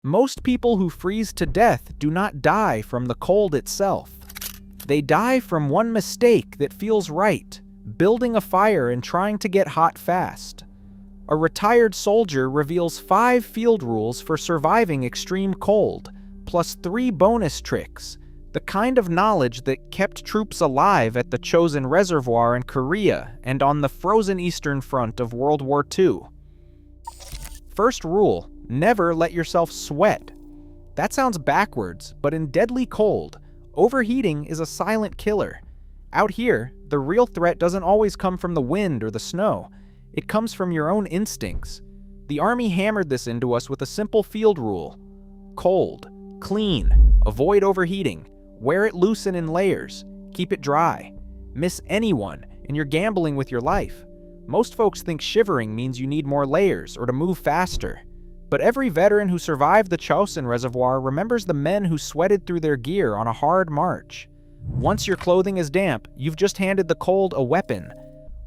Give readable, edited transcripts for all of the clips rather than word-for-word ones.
Most people who freeze to death do not die from the cold itself. They die from one mistake that feels right, building a fire and trying to get hot fast. A retired soldier reveals 5 field rules for surviving extreme cold, plus 3 bonus tricks, the kind of knowledge that kept troops alive at the Chosin Reservoir in Korea and on the frozen Eastern Front of World War II. First rule, never let yourself sweat. That sounds backwards, but in deadly cold, overheating is a silent killer. Out here, the real threat doesn't always come from the wind or the snow. It comes from your own instincts. The Army hammered this into us with a simple field rule. Cold, clean, avoid overheating, wear it loose and in layers, keep it dry. Miss anyone, and you're gambling with your life. Most folks think shivering means you need more layers or to move faster. But every veteran who survived the Chosin Reservoir remembers the men who sweated through their gear on a hard march. Once your clothing is damp, you've just handed the cold a weapon.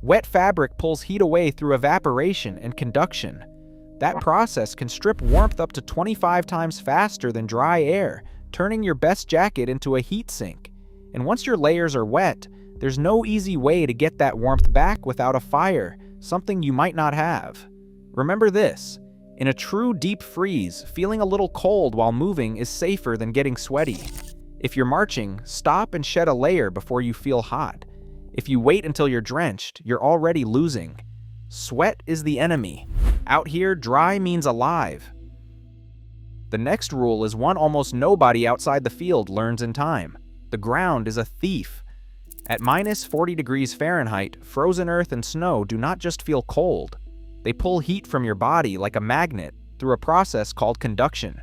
Wet fabric pulls heat away through evaporation and conduction. That process can strip warmth up to 25 times faster than dry air, turning your best jacket into a heat sink. And once your layers are wet, there's no easy way to get that warmth back without a fire, something you might not have. Remember this, in a true deep freeze, feeling a little cold while moving is safer than getting sweaty. If you're marching, stop and shed a layer before you feel hot. If you wait until you're drenched, you're already losing. Sweat is the enemy. Out here, dry means alive. The next rule is one almost nobody outside the field learns in time. The ground is a thief. At minus 40 degrees Fahrenheit, frozen earth and snow do not just feel cold. They pull heat from your body like a magnet through a process called conduction.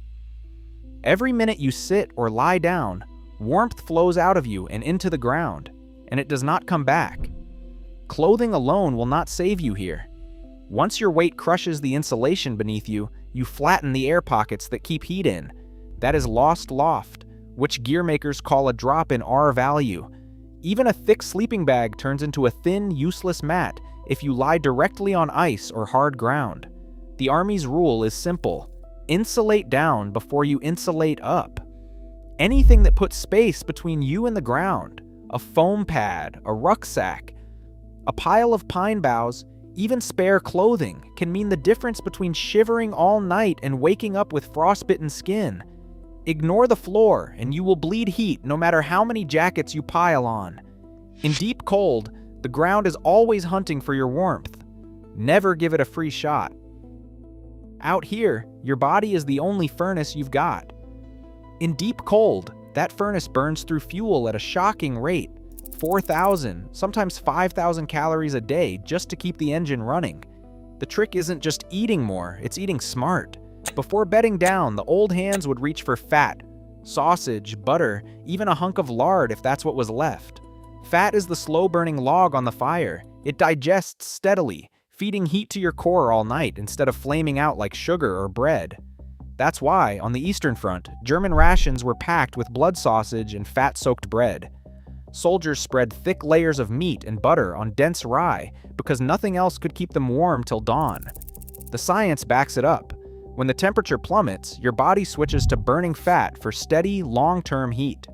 Every minute you sit or lie down, warmth flows out of you and into the ground, and it does not come back. Clothing alone will not save you here. Once your weight crushes the insulation beneath you, you flatten the air pockets that keep heat in. That is lost loft, which gear makers call a drop in R value. Even a thick sleeping bag turns into a thin, useless mat if you lie directly on ice or hard ground. The Army's rule is simple. Insulate down before you insulate up. Anything that puts space between you and the ground, a foam pad, a rucksack, a pile of pine boughs, even spare clothing, can mean the difference between shivering all night and waking up with frostbitten skin. Ignore the floor and you will bleed heat no matter how many jackets you pile on. In deep cold, the ground is always hunting for your warmth. Never give it a free shot. Out here, your body is the only furnace you've got. In deep cold, that furnace burns through fuel at a shocking rate, 4,000, sometimes 5,000 calories a day just to keep the engine running. The trick isn't just eating more, it's eating smart. Before bedding down, the old hands would reach for fat, sausage, butter, even a hunk of lard if that's what was left. Fat is the slow-burning log on the fire. It digests steadily, feeding heat to your core all night instead of flaming out like sugar or bread. That's why, on the Eastern Front, German rations were packed with blood sausage and fat-soaked bread. Soldiers spread thick layers of meat and butter on dense rye because nothing else could keep them warm till dawn. The science backs it up. When the temperature plummets, your body switches to burning fat for steady, long-term heat.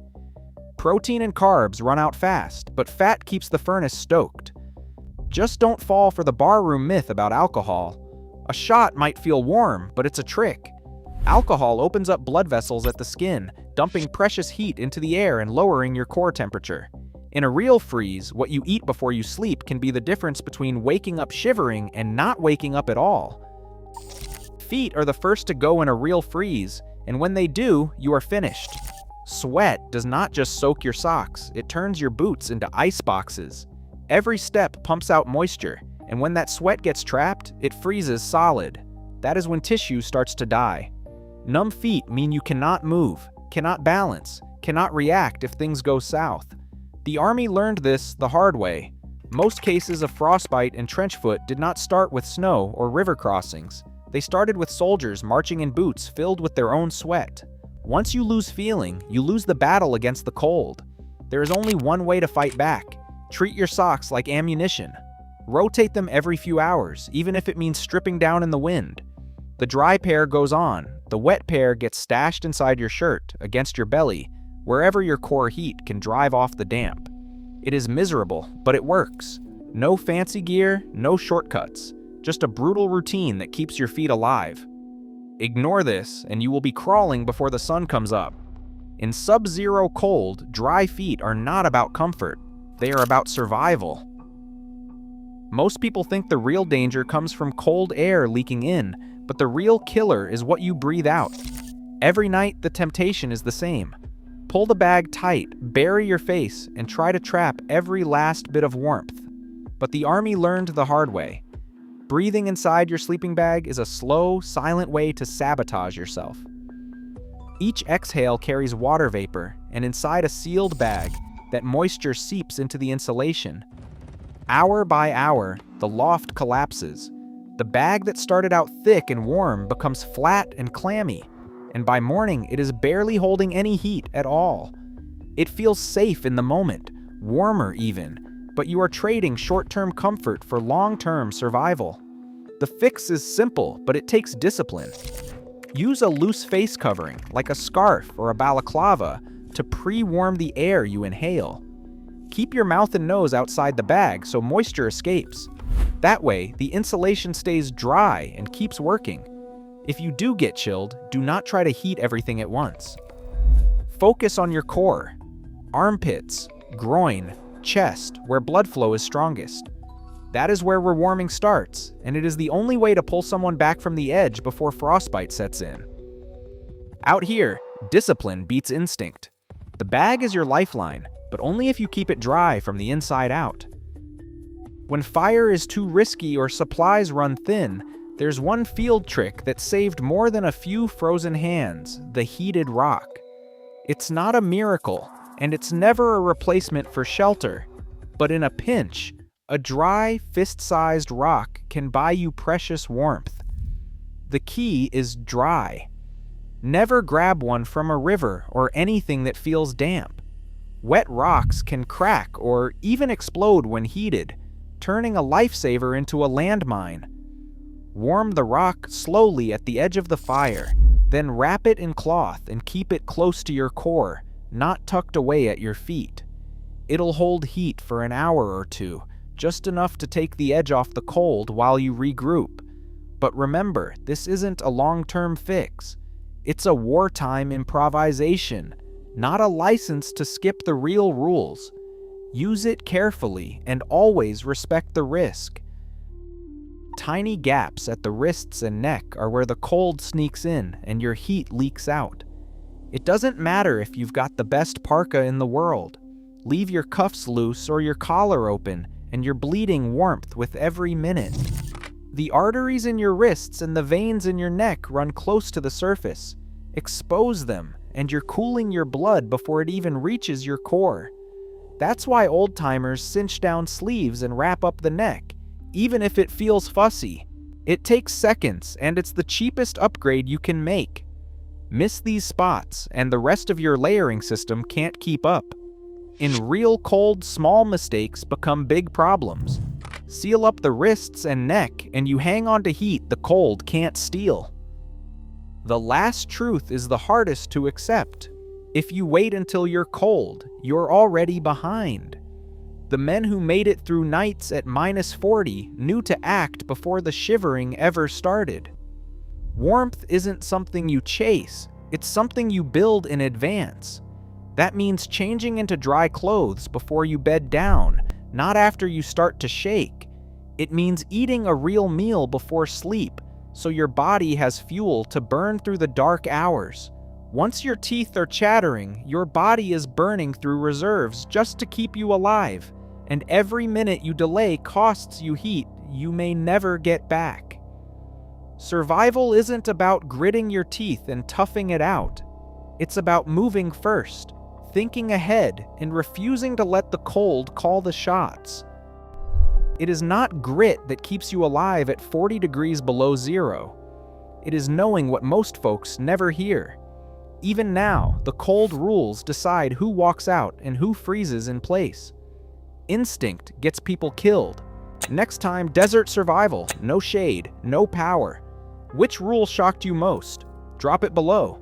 Protein and carbs run out fast, but fat keeps the furnace stoked. Just don't fall for the barroom myth about alcohol. A shot might feel warm, but it's a trick. Alcohol opens up blood vessels at the skin, dumping precious heat into the air and lowering your core temperature. In a real freeze, what you eat before you sleep can be the difference between waking up shivering and not waking up at all. Feet are the first to go in a real freeze, and when they do, you are finished. Sweat does not just soak your socks, it turns your boots into ice boxes. Every step pumps out moisture, and when that sweat gets trapped, it freezes solid. That is when tissue starts to die. Numb feet mean you cannot move, cannot balance, cannot react if things go south. The Army learned this the hard way. Most cases of frostbite and trench foot did not start with snow or river crossings. They started with soldiers marching in boots filled with their own sweat. Once you lose feeling, you lose the battle against the cold. There is only one way to fight back. Treat your socks like ammunition. Rotate them every few hours, even if it means stripping down in the wind. The dry pair goes on. The wet pair gets stashed inside your shirt, against your belly, wherever your core heat can drive off the damp. It is miserable, but it works. No fancy gear, no shortcuts. Just a brutal routine that keeps your feet alive. Ignore this, and you will be crawling before the sun comes up. In sub-zero cold, dry feet are not about comfort. They are about survival. Most people think the real danger comes from cold air leaking in, but the real killer is what you breathe out. Every night, the temptation is the same. Pull the bag tight, bury your face, and try to trap every last bit of warmth. But the army learned the hard way. Breathing inside your sleeping bag is a slow, silent way to sabotage yourself. Each exhale carries water vapor, and inside a sealed bag, that moisture seeps into the insulation. Hour by hour, the loft collapses. The bag that started out thick and warm becomes flat and clammy, and by morning it is barely holding any heat at all. It feels safe in the moment, warmer even, but you are trading short-term comfort for long-term survival. The fix is simple, but it takes discipline. Use a loose face covering, like a scarf or a balaclava, to pre-warm the air you inhale. Keep your mouth and nose outside the bag so moisture escapes. That way, the insulation stays dry and keeps working. If you do get chilled, do not try to heat everything at once. Focus on your core, armpits, groin, chest, where blood flow is strongest. That is where rewarming starts, and it is the only way to pull someone back from the edge before frostbite sets in. Out here, discipline beats instinct. The bag is your lifeline, but only if you keep it dry from the inside out. When fire is too risky or supplies run thin, there's one field trick that saved more than a few frozen hands: the heated rock. It's not a miracle, and it's never a replacement for shelter, but in a pinch, a dry, fist-sized rock can buy you precious warmth. The key is dry. Never grab one from a river or anything that feels damp. Wet rocks can crack or even explode when heated, turning a lifesaver into a landmine. Warm the rock slowly at the edge of the fire, then wrap it in cloth and keep it close to your core, not tucked away at your feet. It'll hold heat for an hour or two, just enough to take the edge off the cold while you regroup. But remember, this isn't a long-term fix. It's a wartime improvisation, not a license to skip the real rules. Use it carefully and always respect the risk. Tiny gaps at the wrists and neck are where the cold sneaks in and your heat leaks out. It doesn't matter if you've got the best parka in the world. Leave your cuffs loose or your collar open, and you're bleeding warmth with every minute. The arteries in your wrists and the veins in your neck run close to the surface. Expose them, and you're cooling your blood before it even reaches your core. That's why old-timers cinch down sleeves and wrap up the neck, even if it feels fussy. It takes seconds, and it's the cheapest upgrade you can make. Miss these spots, and the rest of your layering system can't keep up. In real cold, small mistakes become big problems. Seal up the wrists and neck, and you hang on to heat the cold can't steal. The last truth is the hardest to accept. If you wait until you're cold, you're already behind. The men who made it through nights at -40 knew to act before the shivering ever started. Warmth isn't something you chase, it's something you build in advance. That means changing into dry clothes before you bed down, not after you start to shake. It means eating a real meal before sleep, so your body has fuel to burn through the dark hours. Once your teeth are chattering, your body is burning through reserves just to keep you alive, and every minute you delay costs you heat you may never get back. Survival isn't about gritting your teeth and toughing it out. It's about moving first, thinking ahead, and refusing to let the cold call the shots. It is not grit that keeps you alive at 40 degrees below zero. It is knowing what most folks never hear. Even now, the cold rules decide who walks out and who freezes in place. Instinct gets people killed. Next time, desert survival, no shade, no power. Which rule shocked you most? Drop it below.